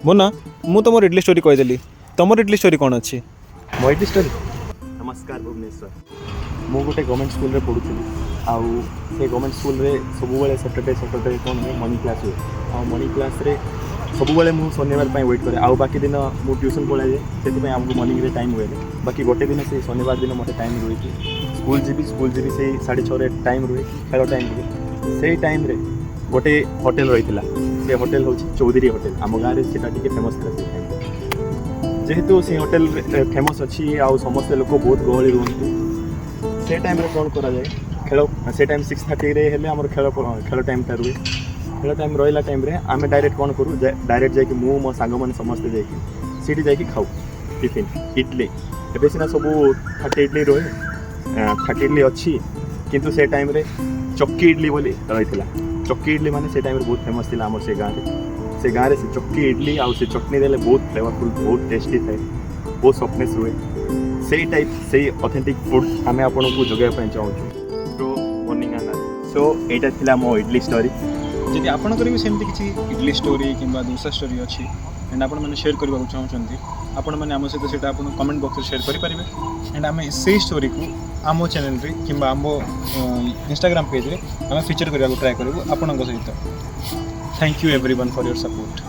मोना मु तुम इडली स्टोरी कहीदेली तुम इडली स्टोरी कौन अच्छी मो इडली स्टोरी। नमस्कार भुवनेश्वर मु गोटे गवर्नमेंट स्कूल रे पढ़ुଥିଲି आउ से गवर्नमेंट स्कूल रे सबुबले सैटरडे कौन हुए मॉर्निंग क्लास हुए आ मॉर्निंग क्लास रे सबुबले मु शनिवार पे वेट करे आउ बाकी दिन मु ट्यूशन पढ़ाए से आमको मॉर्निंग रे टाइम हुए बाकी गोटे दिन से शनिवार दिन मत टाइम रुए स्कूल जी से 6:30 टाइम रुए खेल टाइम रुए से टाइम रे गोटे होटेल रही से होटेल हूँ चौधरी होटेल आम गाँव में सीटा टी फेमस था जेहेतु से होटेल फेमस अच्छी आउ समस्त लोक बहुत गहली रुहति से टाइम रे कौन करा जाए खेल से टाइम 6:30 रे हेले हमर खेल टाइम टा रुए खेल टाइम रहा टाइम रे आम डायरेक्ट कौन करूँ डायरेक्ट जाकि मु मो सांग मैंने समस्ते जाकि सीटी जाकि खाऊ टिफिन इडली एबे सिना सब 30 इडली रहे 30 इडली अच्छी किंतु से टाइम रे चक्की इडली बोली रही चक्की इडली माने से टाइम बहुत फेमस थी आम से गाँव से चक्की इडली आउ से चटनी देले बहुत फ्लेवरफुल बहुत टेस्टी थाए बहुत सफ्टनेस हुए से टाइप से ऑथेंटिक फूड आम आपन को जोगाई चाहूँ तो मॉर्निंग आना सो एटा थिला मो इडली स्टोरी जदि आपणकर भी सेमती किसी इडली स्टोरी किंबा दोसा स्टोरी अच्छी एंड आपण मैंने शेयर करने चाहते आपण मैंने आम सहित से कमेंट बॉक्स में शेयर करेंगे एंड आम से स्टोरी को आम चैनल रे किंबा आम इंस्टाग्राम पेज रे आम फीचर करने ट्राए करूँ आपण सहित thank you everyone for your support.